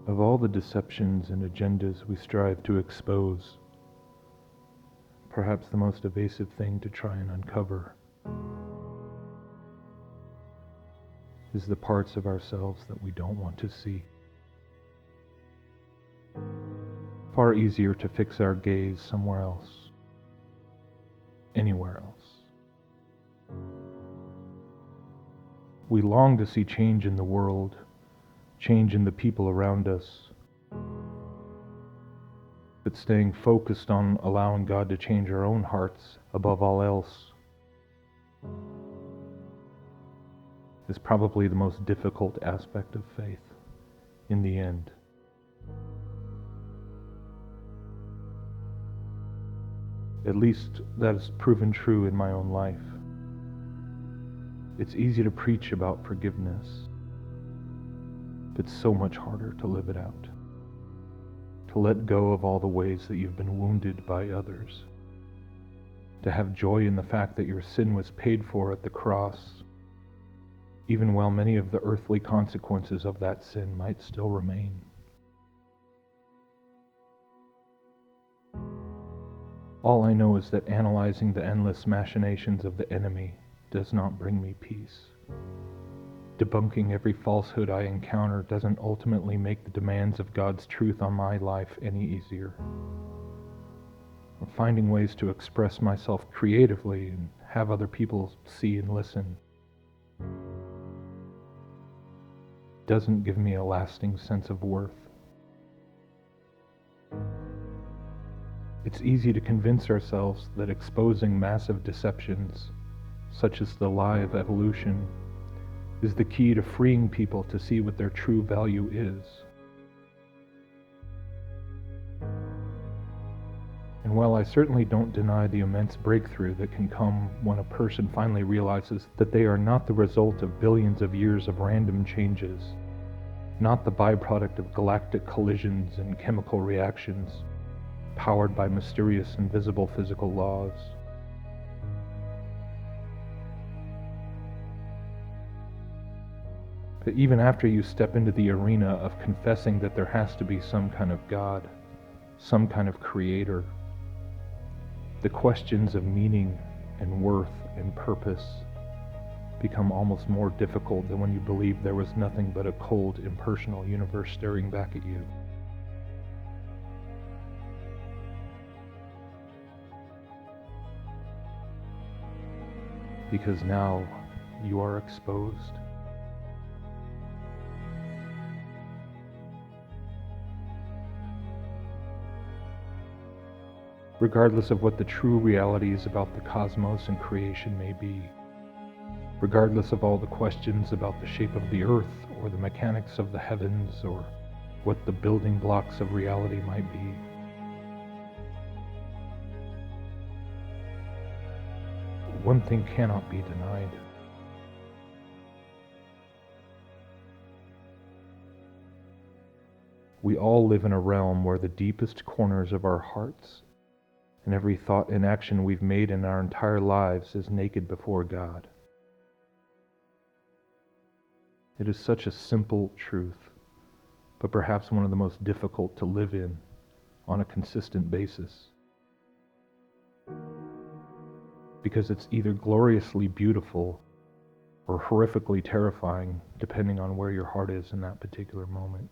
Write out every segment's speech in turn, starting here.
Of all the deceptions and agendas we strive to expose, perhaps the most evasive thing to try and uncover is the parts of ourselves that we don't want to see. Far easier to fix our gaze somewhere else, anywhere else. We long to see change in the world, change in the people around us, but staying focused on allowing God to change our own hearts above all else is probably the most difficult aspect of faith in the end. At least that has proven true in my own life. It's easy to preach about forgiveness, but it's so much harder to live it out. To let go of all the ways that you've been wounded by others. To have joy in the fact that your sin was paid for at the cross, even while many of the earthly consequences of that sin might still remain. All I know is that analyzing the endless machinations of the enemy does not bring me peace. Debunking every falsehood I encounter doesn't ultimately make the demands of God's truth on my life any easier. Or finding ways to express myself creatively and have other people see and listen doesn't give me a lasting sense of worth. It's easy to convince ourselves that exposing massive deceptions, such as the lie of evolution, is the key to freeing people to see what their true value is. And while I certainly don't deny the immense breakthrough that can come when a person finally realizes that they are not the result of billions of years of random changes, not the byproduct of galactic collisions and chemical reactions, powered by mysterious invisible physical laws. But even after you step into the arena of confessing that there has to be some kind of God, some kind of creator, the questions of meaning and worth and purpose become almost more difficult than when you believe there was nothing but a cold, impersonal universe staring back at you. Because now you are exposed. Regardless of what the true realities about the cosmos and creation may be, regardless of all the questions about the shape of the earth or the mechanics of the heavens or what the building blocks of reality might be, one thing cannot be denied. We all live in a realm where the deepest corners of our hearts and every thought and action we've made in our entire lives is naked before God. It is such a simple truth, but perhaps one of the most difficult to live in on a consistent basis. Because it's either gloriously beautiful or horrifically terrifying, depending on where your heart is in that particular moment.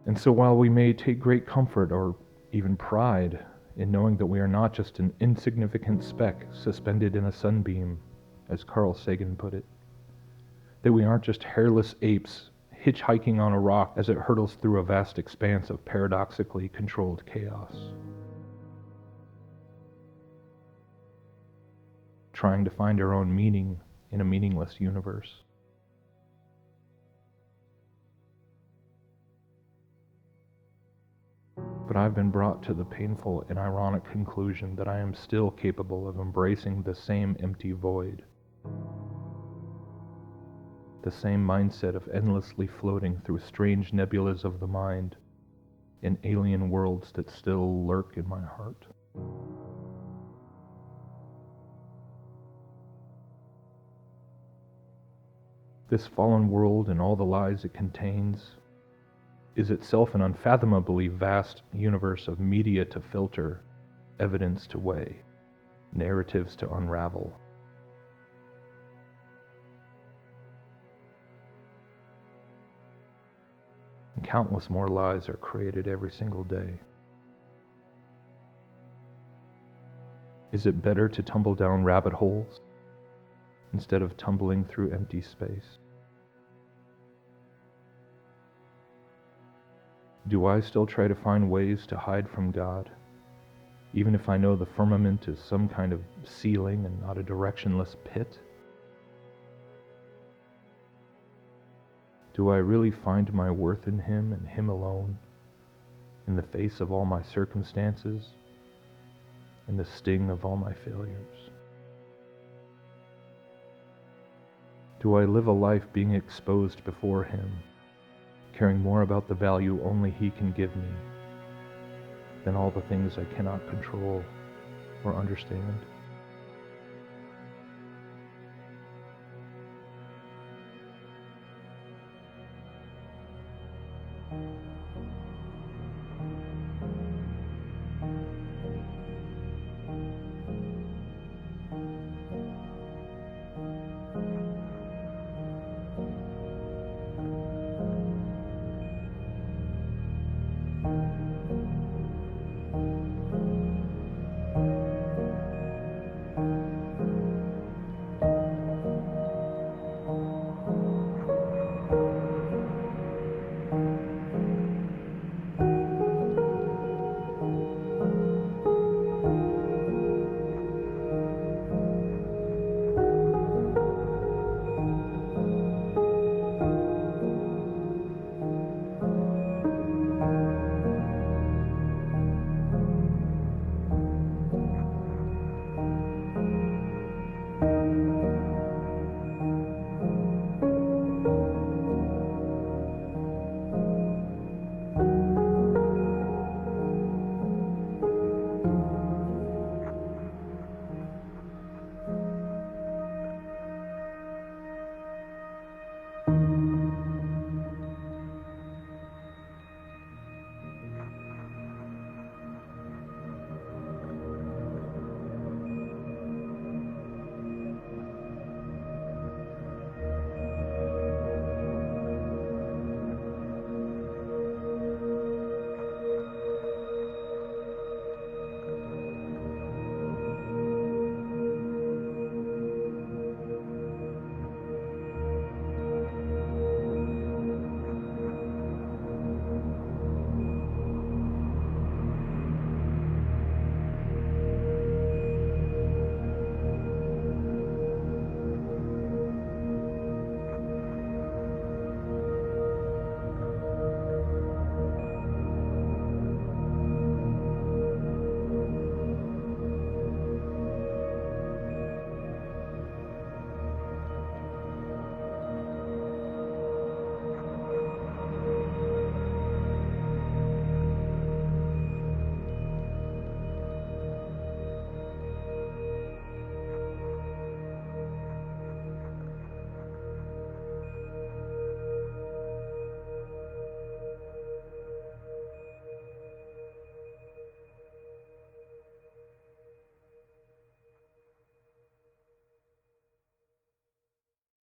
And so while we may take great comfort or even pride in knowing that we are not just an insignificant speck suspended in a sunbeam, as Carl Sagan put it, that we aren't just hairless apes hitchhiking on a rock as it hurtles through a vast expanse of paradoxically controlled chaos, trying to find our own meaning in a meaningless universe. But I've been brought to the painful and ironic conclusion that I am still capable of embracing the same empty void, the same mindset of endlessly floating through strange nebulas of the mind in alien worlds that still lurk in my heart. This fallen world and all the lies it contains is itself an unfathomably vast universe of media to filter, evidence to weigh, narratives to unravel. And countless more lies are created every single day. Is it better to tumble down rabbit holes instead of tumbling through empty space? Do I still try to find ways to hide from God, even if I know the firmament is some kind of ceiling and not a directionless pit? Do I really find my worth in Him and Him alone, in the face of all my circumstances, in the sting of all my failures? Do I live a life being exposed before Him, caring more about the value only He can give me than all the things I cannot control or understand?